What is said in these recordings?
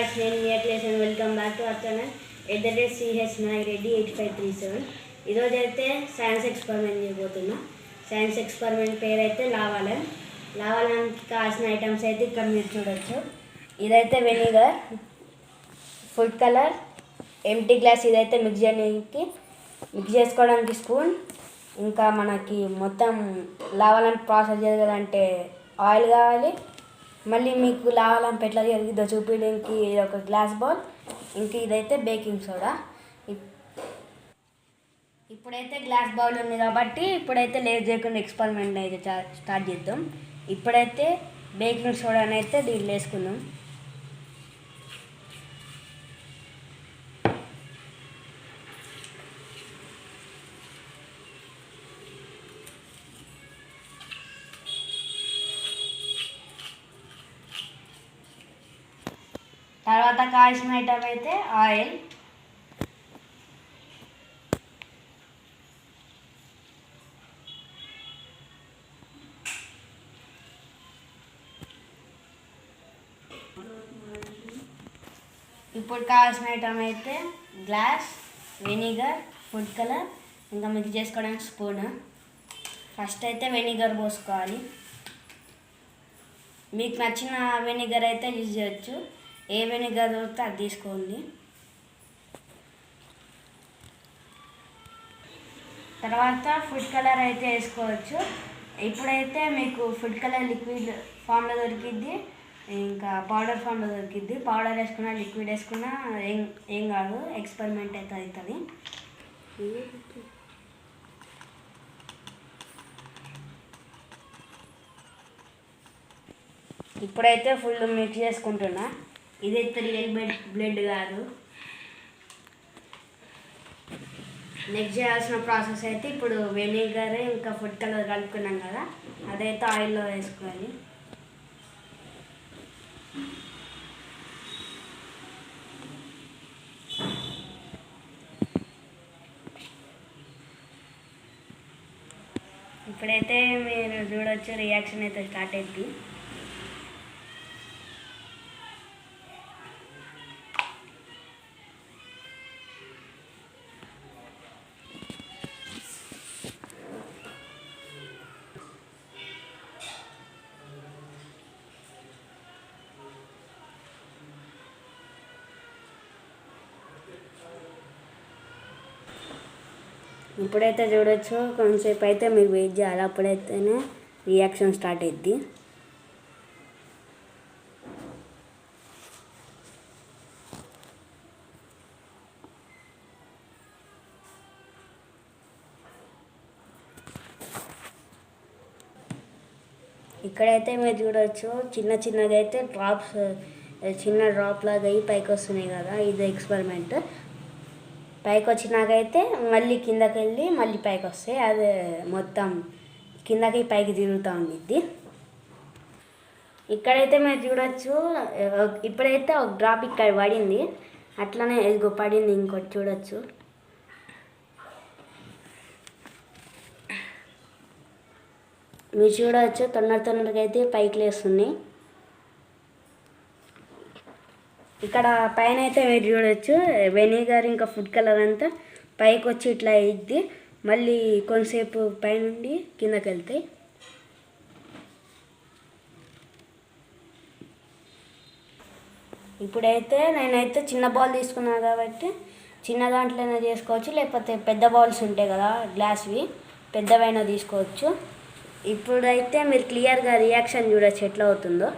Guys, నేను మీ Akhilesh and welcome back to our channel @CH Nagireddy 8537. ఈరోజు అయితే సైన్స్ ఎక్స్పెరిమెంట్ చేయబోతున్నా. సైన్స్ ఎక్స్పెరిమెంట్ పేరు అయితే లావాలన్. లావాలన్కి కావాల్సిన ఐటమ్స్ అయితే ఇక్కడ మీరు చూడొచ్చు. ఇదైతే vinegar, food colour, empty glass. ఇదైతే మిక్స్ చేసుకోవడానికి స్పూన్. ఇంకా మనకి మొత్తం లావాలని ప్రాసెస్ చేయాలంటే ఆయిల్ కావాలి. మళ్ళీ మీకు లావాలని ఎట్లా జరిగిద్దో చూపించడానికి ఇది ఒక గ్లాస్ బౌల్. ఇంక ఇదైతే బేకింగ్ సోడా. ఇప్పుడైతే గ్లాస్ బౌల్ ఉంది కాబట్టి ఇప్పుడైతే లేట్ చేయకుండా ఎక్స్పెరిమెంట్ అయితే స్టార్ట్ చేద్దాం. ఇప్పుడైతే బేకింగ్ సోడాని అయితే దీంట్లో వేసుకుందాం. తర్వాత కావాల్సిన ఐటమ్ అయితే ఆయిల్. ఇప్పుడు కావాల్సిన ఐటమ్ అయితే గ్లాస్, వెనిగర్, ఫుడ్ కలర్, ఇంకా మిక్స్ చేసుకోవడానికి స్పూన్. ఫస్ట్ అయితే వెనిగర్ పోసుకోవాలి. మీకు నచ్చిన వెనిగర్ అయితే యూజ్ చేయొచ్చు. ఏ వెనిగర్ దొరికితే అది తీసుకోండి. తర్వాత ఫుడ్ కలర్ అయితే వేసుకోవచ్చు. ఇప్పుడైతే మీకు ఫుడ్ కలర్ లిక్విడ్ ఫామ్లో దొరికిద్ది, ఇంకా పౌడర్ ఫామ్లో దొరికిద్ది. పౌడర్ వేసుకున్నా లిక్విడ్ వేసుకున్నా ఏం కాదు, ఎక్స్పెరిమెంట్ అయితే అవుతుంది. ఇప్పుడైతే ఫుల్ మిక్స్ చేసుకుంటున్నా. ఇదైతే రియల్ బ్లడ్ కాదు. నెక్స్ట్ చేయాల్సిన ప్రాసెస్ అయితే ఇప్పుడు వెనిగర్ ఇంకా ఫుడ్ కలర్ కలుపుకున్నాం కదా, అదైతే ఆయిల్లో వేసుకోవాలి. ఇప్పుడైతే మీరు చూడవచ్చు, రియాక్షన్ అయితే స్టార్ట్ అయింది. ఇప్పుడైతే చూడొచ్చు, కొంతసేపు అయితే మీరు వెయిట్ చేయాలి, అప్పుడైతేనే రియాక్షన్ స్టార్ట్ అయ్యిద్ది. ఇక్కడైతే మీరు చూడవచ్చు, చిన్నగా అయితే చిన్న డ్రాప్ లాగా అయ్యి పైకి వస్తున్నాయి కదా, ఇది ఎక్స్పెరిమెంట్. పైకి వచ్చినాకైతే మళ్ళీ కిందకి వెళ్ళి మళ్ళీ పైకి వస్తాయి. అది మొత్తం కిందకి పైకి తిరుగుతూ ఉండిద్ది. ఇక్కడైతే మీరు చూడొచ్చు, ఇప్పుడైతే ఒక డ్రాప్ ఇక్కడ పడింది, అట్లనే ఇదిగో పడింది ఇంకోటి చూడొచ్చు. మీరు చూడవచ్చు, తొందరగా అయితే పైకి లేస్తున్నాయి. ఇక్కడ పైన అయితే మీరు చూడవచ్చు, వెనిగర్ ఇంకా ఫుడ్ కలర్ అంతా పైకి వచ్చి ఇట్లా అయ్యిద్ది. మళ్ళీ కొంతసేపు పైనుండి కిందకి వెళ్తాయి. ఇప్పుడైతే నేనైతే చిన్న బౌల్ తీసుకున్నాను కాబట్టి చిన్న దాంట్లోనే చేసుకోవచ్చు, లేకపోతే పెద్ద బౌల్స్ ఉంటాయి కదా గ్లాస్వి, పెద్దవైనా తీసుకోవచ్చు. ఇప్పుడైతే మీరు క్లియర్గా రియాక్షన్ చూడొచ్చు ఎట్లా అవుతుందో.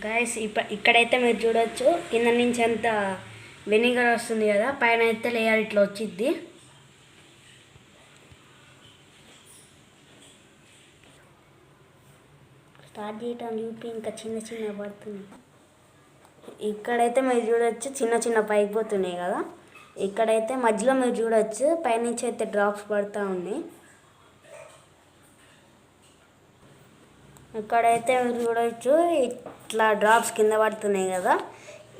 గాయస్, ఇక్కడైతే మీరు చూడొచ్చు, కింద నుంచి అంత వెనిగర్ వస్తుంది కదా, పైన అయితే లేయర్ ఇట్లా వచ్చిద్ది. స్టార్ట్ చేయటం చూపి ఇంకా చిన్న పడుతుంది. ఇక్కడైతే మీరు చూడొచ్చు చిన్న చిన్న పైకి పోతున్నాయి కదా, ఇక్కడైతే మధ్యలో మీరు చూడొచ్చు పైనుంచి అయితే డ్రాప్స్ పడుతూ ఉన్నాయి. ఇక్కడైతే మీరు చూడొచ్చు ఇట్లా డ్రాప్స్ కింద పడుతున్నాయి కదా,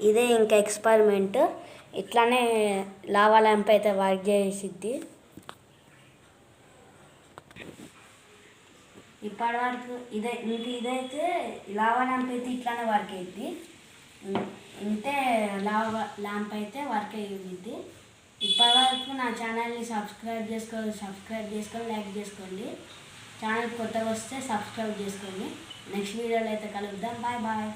ఇదే ఇంకా ఎక్స్పెరిమెంట్. ఇట్లానే లావా ల్యాంప్ అయితే వర్క్ చేసిద్ది. ఇప్పటి వరకు ఇదైతే లావా ల్యాంప్ అయితే ఇట్లానే వర్క్ అయ్యిద్ది. ఇంతే లావా ల్యాంప్ అయితే వర్క్ అయ్యిద్ది. ఇప్పటి వరకు నా ఛానల్ని సబ్స్క్రైబ్ చేసుకొని లైక్ చేసుకోండి. ఛానల్ కొత్తగా వస్తే సబ్స్క్రైబ్ చేసుకోండి. నెక్స్ట్ వీడియోలో అయితే కలుద్దాం. Bye bye.